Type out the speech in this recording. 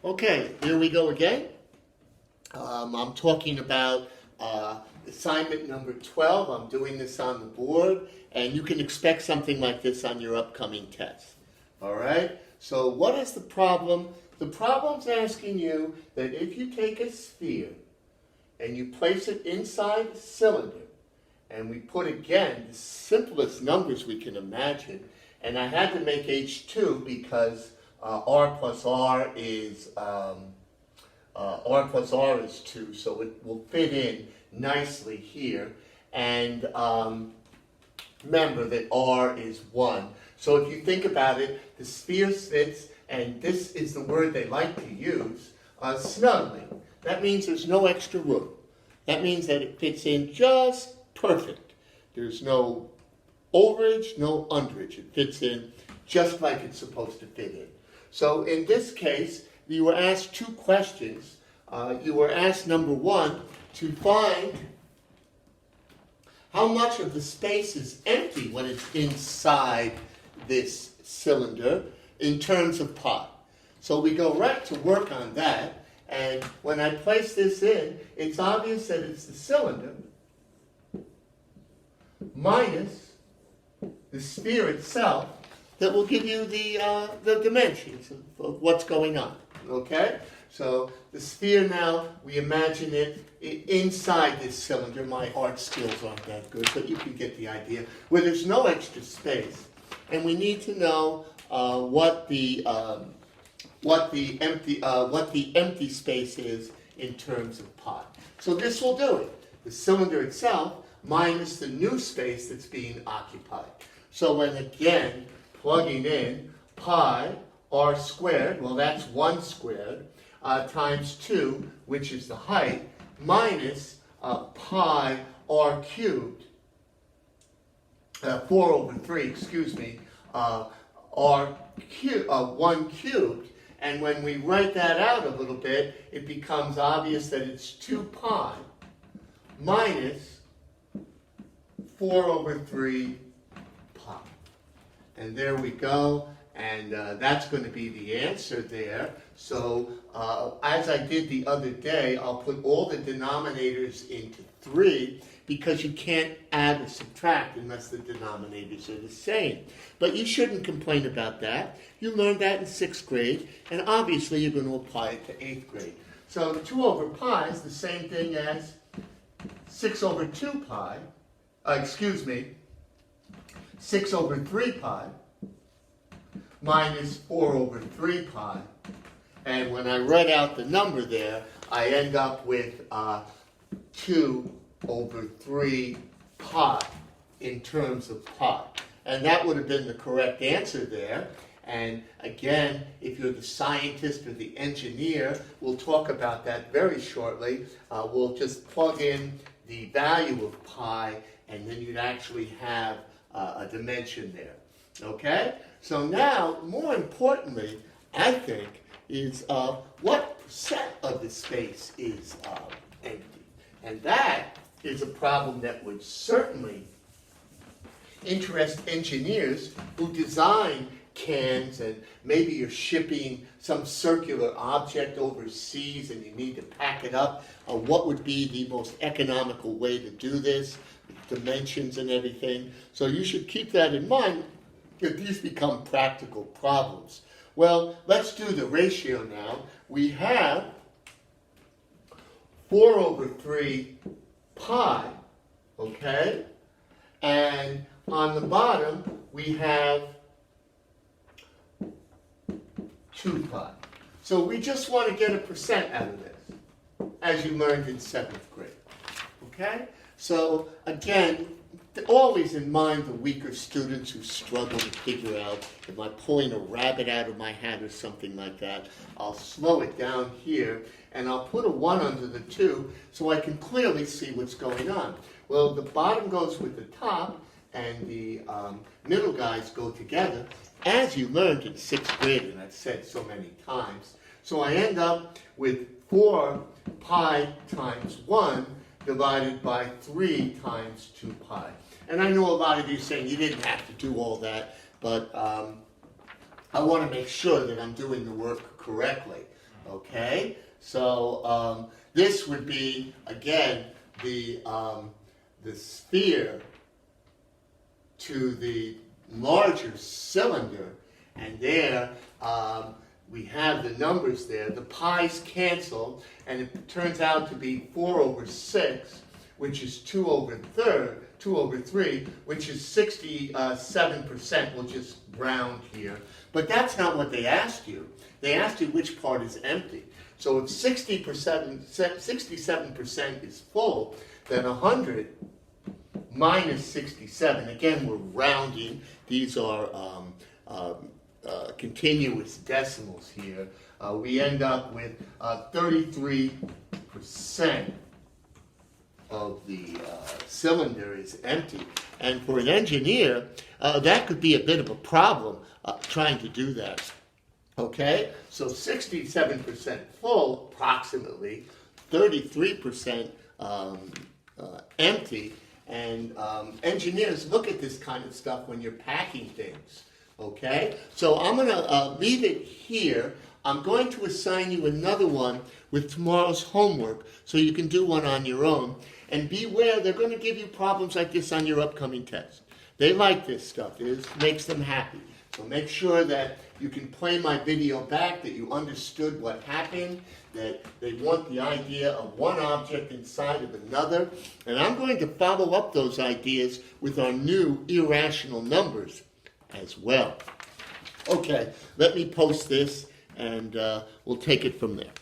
Okay, here we go again. I'm talking about assignment number 12. I'm doing this on the board, and you can expect something like this on your upcoming test. All right? So what is the problem? The problem's asking you that if you take a sphere and you place it inside a cylinder, and we put, again, the simplest numbers we can imagine, and I had to make H2 because R plus R is 2, so it will fit in nicely here. And remember that R is 1. So if you think about it, the sphere fits, and this is the word they like to use, snugly. That means there's no extra room. That means that it fits in just perfect. There's no overage, no underage. It fits in just like it's supposed to fit in. So in this case, you were asked two questions. You were asked, number one, to find how much of the space is empty when it's inside this cylinder in terms of pi. So we go right to work on that. And when I place this in, it's obvious that it's the cylinder minus the sphere itself that will give you the dimensions of what's going on. Okay? So the sphere now, we imagine it inside this cylinder. My art skills aren't that good, but you can get the idea. Where there's no extra space, and we need to know what the empty space is in terms of pi. So this will do it. The cylinder itself minus the new space that's being occupied. So when, again, plugging in pi r squared, well, that's 1 squared, times 2, which is the height, minus pi r cubed, 4 over 3, excuse me, r cubed, 1 cubed. And when we write that out a little bit, it becomes obvious that it's 2 pi minus 4 over 3 pi. And there we go. And that's going to be the answer there. So as I did the other day, I'll put all the denominators into 3 because you can't add or subtract unless the denominators are the same. But you shouldn't complain about that. You learned that in 6th grade, and obviously you're going to apply it to 8th grade. So 2 over pi is the same thing as 6 over 2 pi, 6 over 3 pi, minus 4 over 3 pi. And when I write out the number there, I end up with 2 over 3 pi in terms of pi. And that would have been the correct answer there. And again, if you're the scientist or the engineer, we'll talk about that very shortly. We'll just plug in the value of pi, and then you'd actually have a dimension there. Okay? So now, more importantly, I think, is what percent of the space is empty? And that is a problem that would certainly interest engineers who design cans, and maybe you're shipping some circular object overseas and you need to pack it up. What would be the most economical way to do this? Dimensions and everything. So you should keep that in mind if these become practical problems. Well, let's do the ratio now. We have 4 over 3 pi, okay? And on the bottom, we have 2 pi. So we just want to get a percent out of this, as you learned in 7th grade, okay? So again, always in mind the weaker students who struggle to figure out if I'm pulling a rabbit out of my hat or something like that. I'll slow it down here, and I'll put a 1 under the 2 so I can clearly see what's going on. Well, the bottom goes with the top, and the middle guys go together, as you learned in 6th grade, and I've said so many times. So I end up with 4 pi times 1 divided by 3 times 2 pi. And I know a lot of you saying you didn't have to do all that, but I want to make sure that I'm doing the work correctly. Okay, so this would be, again, the sphere to the larger cylinder, and there we have the numbers there. The pi's cancel, and it turns out to be 4/6, which is 2/3, which is 67%. We'll just round here. But that's not what they asked you. They asked you which part is empty. So if 67% is full, then 100 minus 67, again, we're rounding. These are continuous decimals here. We end up with 33% of the cylinder is empty. And for an engineer, that could be a bit of a problem trying to do that. Okay, so 67% full, approximately, 33% empty. And engineers look at this kind of stuff when you're packing things. Okay, so I'm going to leave it here. I'm going to assign you another one with tomorrow's homework so you can do one on your own. And beware, they're going to give you problems like this on your upcoming test. They like this stuff. It makes them happy. So make sure that you can play my video back, that you understood what happened, that they want the idea of one object inside of another. And I'm going to follow up those ideas with our new irrational numbers as well. Okay, let me post this, and we'll take it from there.